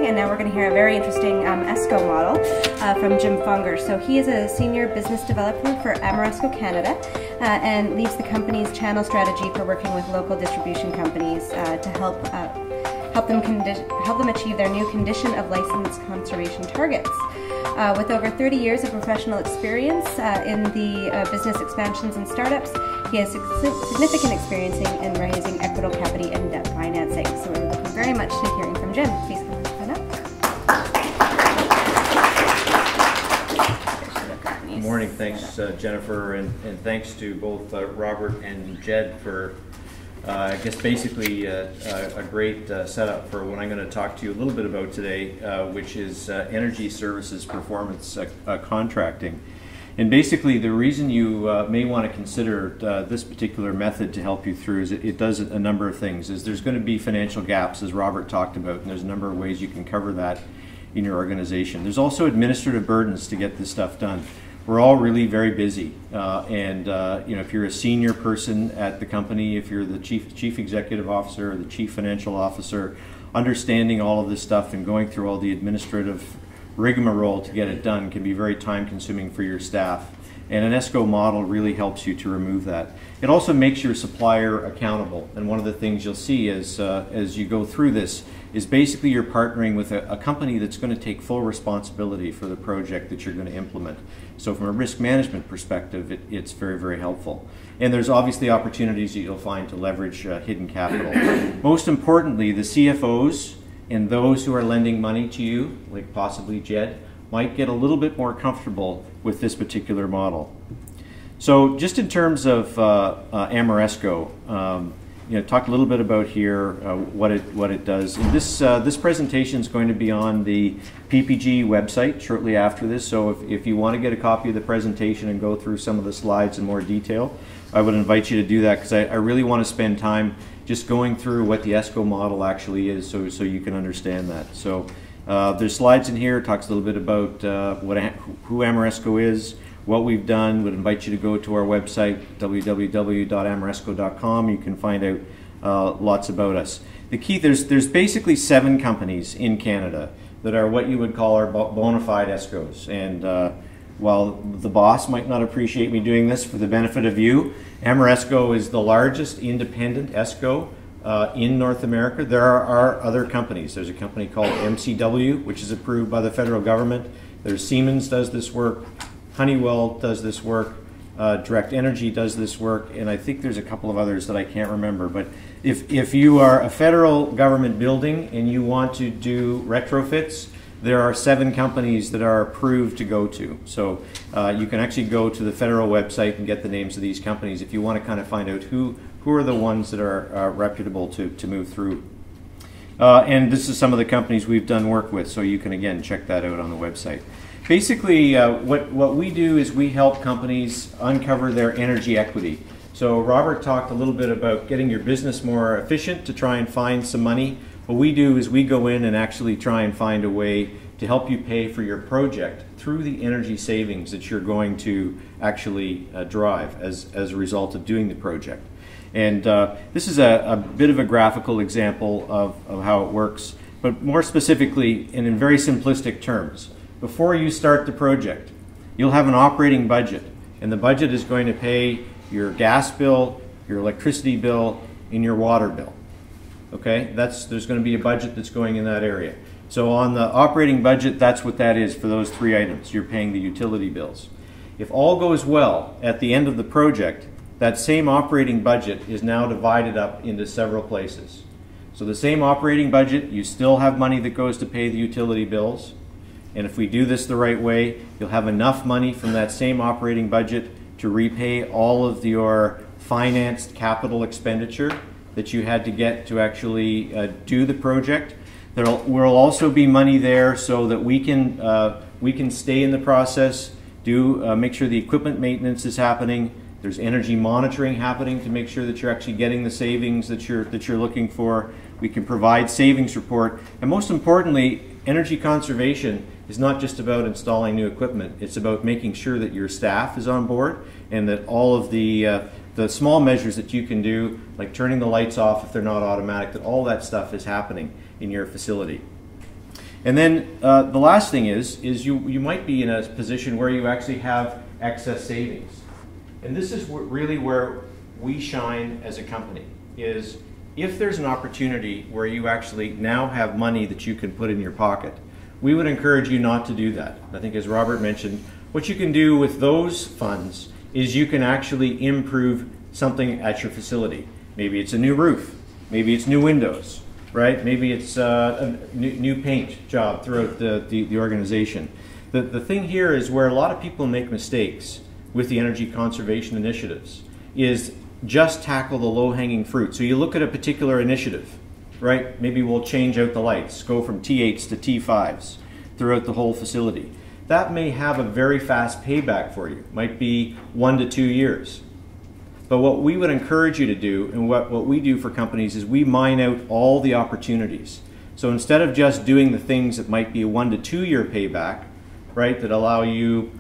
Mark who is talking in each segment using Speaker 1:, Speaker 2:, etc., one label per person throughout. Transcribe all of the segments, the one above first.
Speaker 1: and now we're going to hear a very interesting ESCO model from Jim Fonger. So he is a senior business developer for Ameresco Canada and leads the company's channel strategy for working with local distribution companies to help them achieve their new condition of license conservation targets. With over 30 years of professional experience in the business expansions and startups, he has significant experience in raising equitable capital and debt financing. So we're looking very much to hearing from Jim. Please come on up.
Speaker 2: Good morning. Thanks, Jennifer, and thanks to both Robert and Jed for I guess basically a great setup for what I'm going to talk to you a little bit about today, which is energy services performance contracting. And basically the reason you may want to consider this particular method to help you through is it does a number of things. There's going to be financial gaps, as Robert talked about, and there's a number of ways you can cover that in your organization. There's also administrative burdens to get this stuff done. We're all really very busy, you know, if you're a senior person at the company, if you're the chief executive officer or the chief financial officer, understanding all of this stuff and going through all the administrative rigmarole to get it done can be very time consuming for your staff. And an ESCO model really helps you to remove that. It also makes your supplier accountable. And one of the things you'll see as you go through this is basically you're partnering with a company that's going to take full responsibility for the project that you're going to implement. So from a risk management perspective, it's very, very helpful. And there's obviously opportunities that you'll find to leverage hidden capital. Most importantly, the CFOs and those who are lending money to you, like possibly Jed, might get a little bit more comfortable with this particular model. So just in terms of Ameresco, you know, talk a little bit about here what it does. And this presentation is going to be on the PPG website shortly after this. So if you want to get a copy of the presentation and go through some of the slides in more detail, I would invite you to do that because I really want to spend time just going through what the ESCO model actually is, so you can understand that. So there's slides in here. It talks a little bit about who Ameresco is, what we've done. Would invite you to go to our website, www.ameresco.com. You can find out lots about us. The key, there's basically 7 companies in Canada that are what you would call our bona fide ESCOs. And while the boss might not appreciate me doing this for the benefit of you, Ameresco is the largest independent ESCO in North America. There are other companies. There's a company called MCW, which is approved by the federal government. There's Siemens does this work. Honeywell does this work, Direct Energy does this work, and I think there's a couple of others that I can't remember. But if you are a federal government building and you want to do retrofits, there are 7 companies that are approved to go to. So you can actually go to the federal website and get the names of these companies if you want to kind of find out who are the ones that are reputable to move through. And this is some of the companies we've done work with, so you can again check that out on the website. Basically, what we do is we help companies uncover their energy equity. So Robert talked a little bit about getting your business more efficient to try and find some money. What we do is we go in and actually try and find a way to help you pay for your project through the energy savings that you're going to actually drive as a result of doing the project. And this is a bit of a graphical example of how it works, but more specifically and in very simplistic terms. Before you start the project, you'll have an operating budget, and the budget is going to pay your gas bill, your electricity bill, and your water bill. Okay, there's going to be a budget that's going in that area. So on the operating budget, that's what that is for those 3 items. You're paying the utility bills. If all goes well at the end of the project, that same operating budget is now divided up into several places. So the same operating budget, you still have money that goes to pay the utility bills. And if we do this the right way, you'll have enough money from that same operating budget to repay all of your financed capital expenditure that you had to get to actually do the project. There will also be money there so that we can stay in the process, make sure the equipment maintenance is happening. There's energy monitoring happening to make sure that you're actually getting the savings that you're looking for. We can provide savings report, and most importantly, energy conservation is not just about installing new equipment. It's about making sure that your staff is on board and that all of the small measures that you can do, like turning the lights off if they're not automatic, that all that stuff is happening in your facility. And then the last thing is you might be in a position where you actually have excess savings. And this is really where we shine as a company, is if there's an opportunity where you actually now have money that you can put in your pocket, we would encourage you not to do that. I think as Robert mentioned, what you can do with those funds is you can actually improve something at your facility. Maybe it's a new roof, maybe it's new windows, right? Maybe it's a new paint job throughout the organization. The thing here is where a lot of people make mistakes with the energy conservation initiatives is just tackle the low-hanging fruit. So you look at a particular initiative, right? Maybe we'll change out the lights, go from T8s to T5s throughout the whole facility. That may have a very fast payback for you. Might be 1 to 2 years. But what we would encourage you to do, and what we do for companies, is we mine out all the opportunities. So instead of just doing the things that might be a 1 to 2 year payback, right, that allow you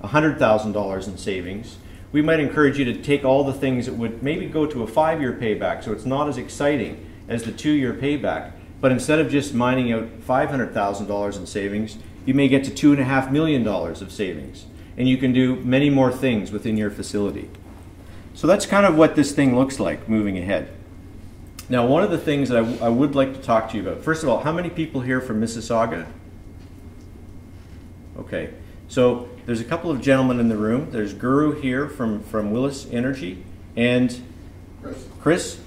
Speaker 2: $100,000 in savings, we might encourage you to take all the things that would maybe go to a 5-year payback, so it's not as exciting as the 2-year payback, but instead of just mining out $500,000 in savings, you may get to $2.5 million of savings, and you can do many more things within your facility. So that's kind of what this thing looks like moving ahead. Now, one of the things that I would like to talk to you about, first of all, how many people here from Mississauga? Okay. So there's a couple of gentlemen in the room. There's Guru here from Willis Energy, and Chris.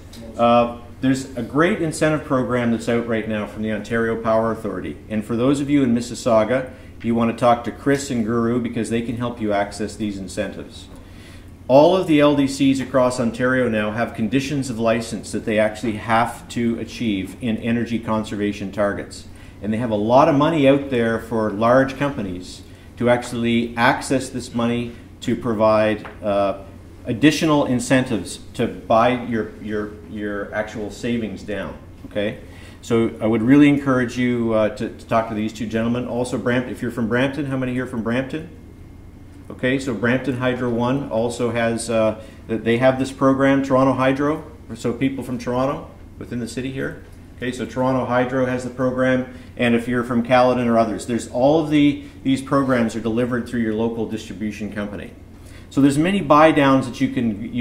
Speaker 2: There's a great incentive program that's out right now from the Ontario Power Authority. And for those of you in Mississauga, you want to talk to Chris and Guru because they can help you access these incentives. All of the LDCs across Ontario now have conditions of license that they actually have to achieve in energy conservation targets. And they have a lot of money out there for large companies to actually access this money to provide additional incentives to buy your actual savings down. Okay, so I would really encourage you to talk to these two gentlemen. Also, if you're from Brampton, how many here from Brampton? Okay, so Brampton Hydro 1 also has they have this program. Toronto Hydro, so people from Toronto within the city here. Okay, so Toronto Hydro has the program, and if you're from Caledon or others, there's all of these programs are delivered through your local distribution company. So there's many buy downs that you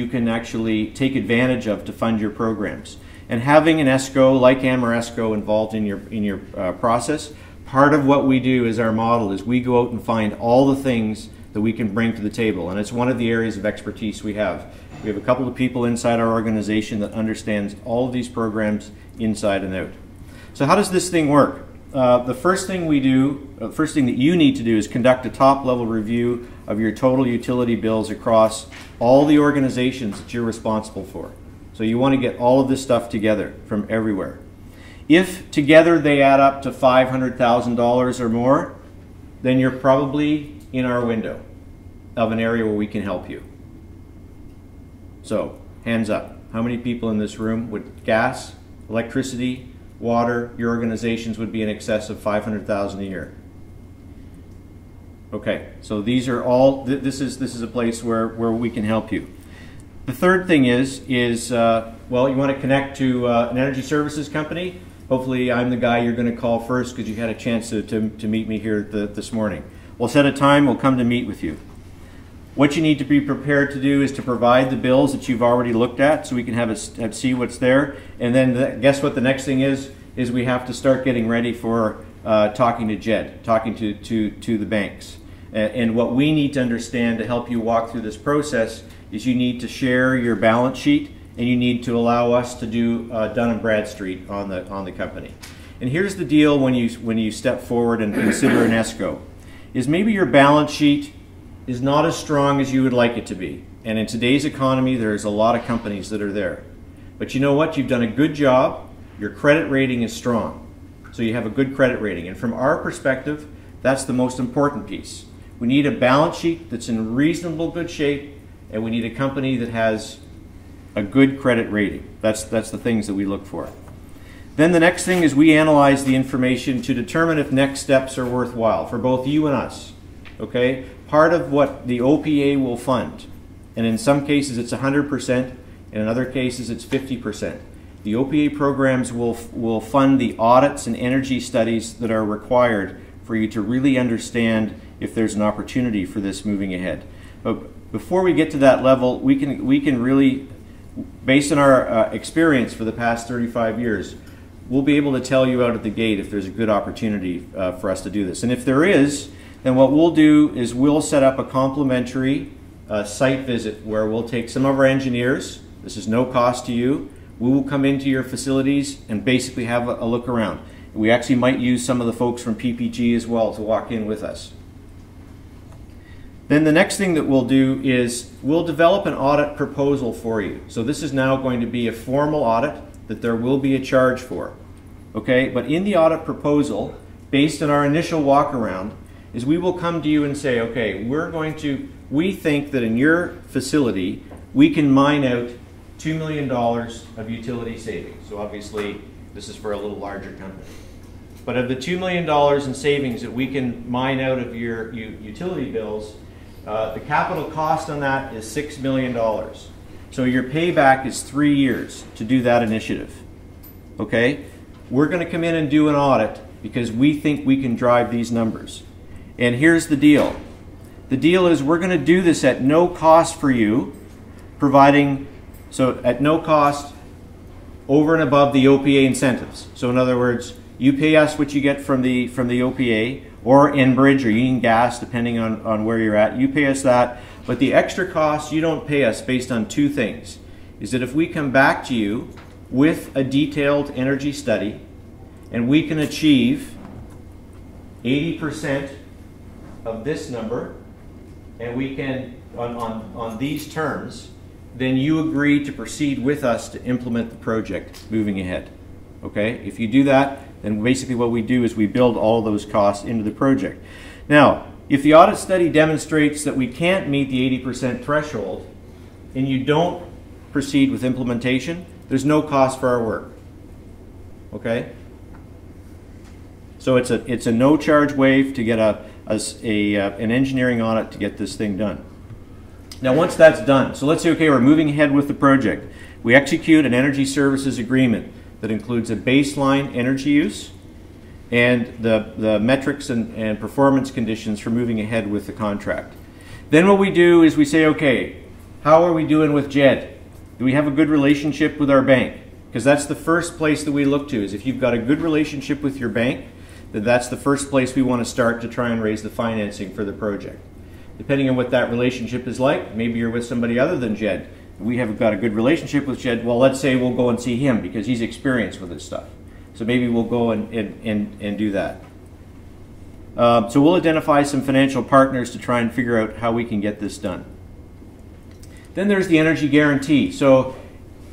Speaker 2: can actually take advantage of to fund your programs. And having an ESCO like Ameresco involved in your process, part of what we do as our model is we go out and find all the things that we can bring to the table, and it's one of the areas of expertise we have. We have a couple of people inside our organization that understands all of these programs inside and out. So how does this thing work? The first thing we do, first thing that you need to do is conduct a top-level review of your total utility bills across all the organizations that you're responsible for. So you want to get all of this stuff together from everywhere. If together they add up to $500,000 or more, then you're probably in our window of an area where we can help you. So, hands up. How many people in this room would gas, electricity, water, your organizations would be in excess of $500,000 a year? Okay, so these are all, this is a place where we can help you. The third thing is well, you want to connect to an energy services company. Hopefully I'm the guy you're going to call first because you had a chance to meet me here this morning. We'll set a time, we'll come to meet with you. What you need to be prepared to do is to provide the bills that you've already looked at so we can see what's there. And then guess what the next thing is we have to start getting ready for talking to JED, talking to the banks. And what we need to understand to help you walk through this process is you need to share your balance sheet and you need to allow us to do Dun & Bradstreet on the company. And here's the deal when you step forward and consider an ESCO, is maybe your balance sheet is not as strong as you would like it to be. And in today's economy, there's a lot of companies that are there. But you know what? You've done a good job. Your credit rating is strong. So you have a good credit rating. And from our perspective, that's the most important piece. We need a balance sheet that's in reasonable good shape, and we need a company that has a good credit rating. That's the things that we look for. Then the next thing is we analyze the information to determine if next steps are worthwhile for both you and us. Okay? Part of what the OPA will fund, and in some cases it's 100%, and in other cases it's 50%, The OPA programs will fund the audits and energy studies that are required for you to really understand if there's an opportunity for this moving ahead. But before we get to that level, we can really, based on our experience for the past 35 years, we'll be able to tell you out at the gate if there's a good opportunity for us to do this. And if there is, then what we'll do is we'll set up a complimentary site visit where we'll take some of our engineers. This is no cost to you. We will come into your facilities and basically have a look around. We actually might use some of the folks from PPG as well to walk in with us. Then the next thing that we'll do is we'll develop an audit proposal for you. So this is now going to be a formal audit that there will be a charge for. Okay, but in the audit proposal, based on our initial walk around, is we will come to you and say, okay, we think that in your facility we can mine out $2 million of utility savings. So obviously this is for a little larger company. But of the $2 million in savings that we can mine out of your utility bills, the capital cost on that is $6 million. So your payback is 3 years to do that initiative. Okay? We're going to come in and do an audit because we think we can drive these numbers. And here's the deal. The deal is we're going to do this at no cost for you, so at no cost over and above the OPA incentives. So in other words, you pay us what you get from the OPA or Enbridge or Union Gas, depending on where you're at. You pay us that. But the extra cost you don't pay us based on two things. Is that if we come back to you with a detailed energy study and we can achieve 80% of this number and we can, on these terms, then you agree to proceed with us to implement the project moving ahead. Okay? If you do that, then basically what we do is we build all those costs into the project. Now, if the audit study demonstrates that we can't meet the 80% threshold and you don't proceed with implementation, there's no cost for our work. Okay? So it's a no-charge waive to get an engineering audit to get this thing done. Now once that's done, so let's say, okay, we're moving ahead with the project. We execute an energy services agreement that includes a baseline energy use and the metrics and performance conditions for moving ahead with the contract. Then what we do is we say, okay, how are we doing with JED? Do we have a good relationship with our bank? Because that's the first place that we look to, is if you've got a good relationship with your bank, then that's the first place we want to start to try and raise the financing for the project. Depending on what that relationship is like, maybe you're with somebody other than JED. We have got a good relationship with JED. Well, let's say we'll go and see him because he's experienced with this stuff. So maybe we'll go and do that. So we'll identify some financial partners to try and figure out how we can get this done. Then there's the energy guarantee. So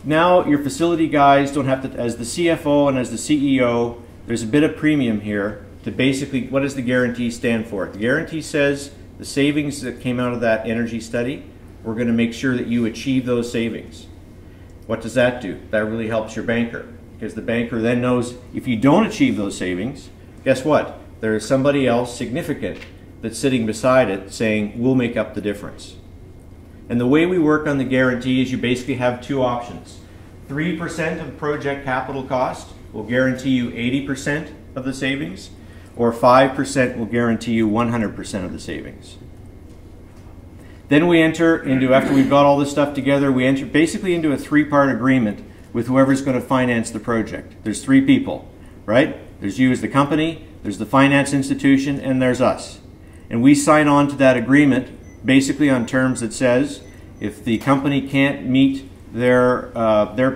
Speaker 2: now your facility guys don't have to, as the CFO and as the CEO, there's a bit of premium here to basically, what does the guarantee stand for? The guarantee says the savings that came out of that energy study, we're going to make sure that you achieve those savings. What does that do? That really helps your banker, because the banker then knows if you don't achieve those savings, guess what? There is somebody else significant that's sitting beside it saying, we'll make up the difference. And the way we work on the guarantee is you basically have two options. 3% of project capital cost will guarantee you 80% of the savings, or 5% will guarantee you 100% of the savings. Then we enter into, after we've got all this stuff together, we enter basically into a three-part agreement with whoever's going to finance the project. There's three people, right? There's you as the company, there's the finance institution, and there's us. And we sign on to that agreement basically on terms that says if the company can't meet their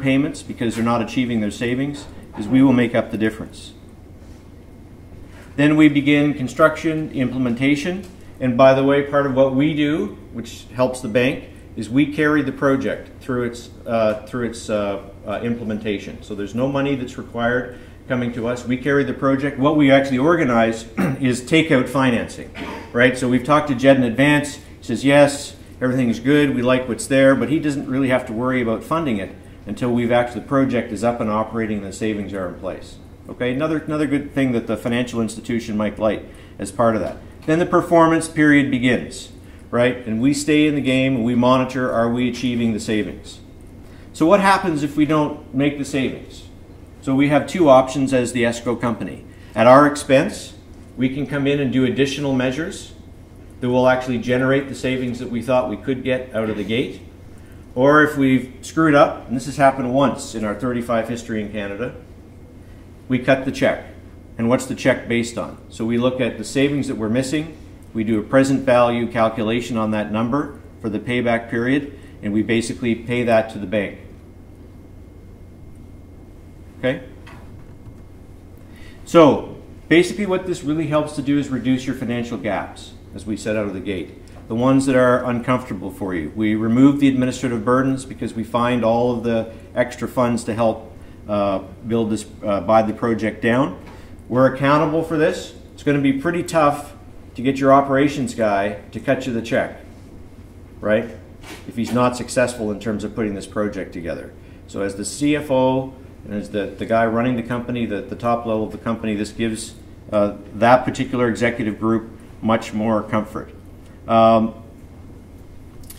Speaker 2: payments because they're not achieving their savings, is we will make up the difference. Then we begin construction, implementation, and by the way, part of what we do, which helps the bank, is we carry the project through its implementation. So there's no money that's required coming to us. We carry the project. What we actually organize is takeout financing, right? So we've talked to Jed in advance. He says, yes, everything's good, we like what's there, but he doesn't really have to worry about funding it until the project is up and operating and the savings are in place. Okay, another good thing that the financial institution might like as part of that. Then the performance period begins, right? And we stay in the game and we monitor, are we achieving the savings? So what happens if we don't make the savings? So we have two options as the ESCO company. At our expense, we can come in and do additional measures that will actually generate the savings that we thought we could get out of the gate. Or if we've screwed up, and this has happened once in our 35 history in Canada, we cut the check. And what's the check based on? So we look at the savings that we're missing, we do a present value calculation on that number for the payback period, and we basically pay that to the bank. Okay? So basically what this really helps to do is reduce your financial gaps, as we said out of the gate. The ones that are uncomfortable for you. We remove the administrative burdens because we find all of the extra funds to help build this, buy the project down. We're accountable for this. It's going to be pretty tough to get your operations guy to cut you the check, right? If he's not successful in terms of putting this project together. So as the CFO and as the guy running the company, the top level of the company, this gives that particular executive group much more comfort. And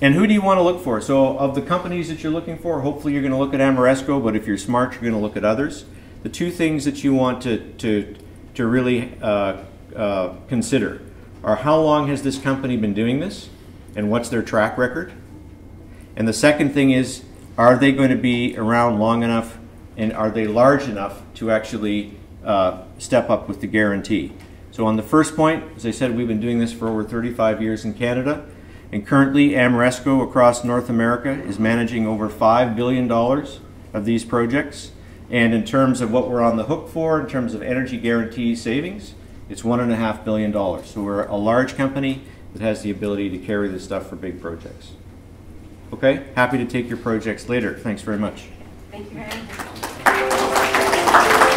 Speaker 2: who do you want to look for? So of the companies that you're looking for, hopefully you're going to look at Ameresco, but if you're smart, you're going to look at others. The two things that you want to really consider are how long has this company been doing this and what's their track record? And the second thing is, are they going to be around long enough and are they large enough to actually step up with the guarantee? So on the first point, as I said, we've been doing this for over 35 years in Canada, and currently Ameresco across North America is managing over $5 billion of these projects. And in terms of what we're on the hook for, in terms of energy guarantee savings, it's $1.5 billion. So we're a large company that has the ability to carry this stuff for big projects. Okay, happy to take your projects later. Thanks very much.
Speaker 1: Thank you very much.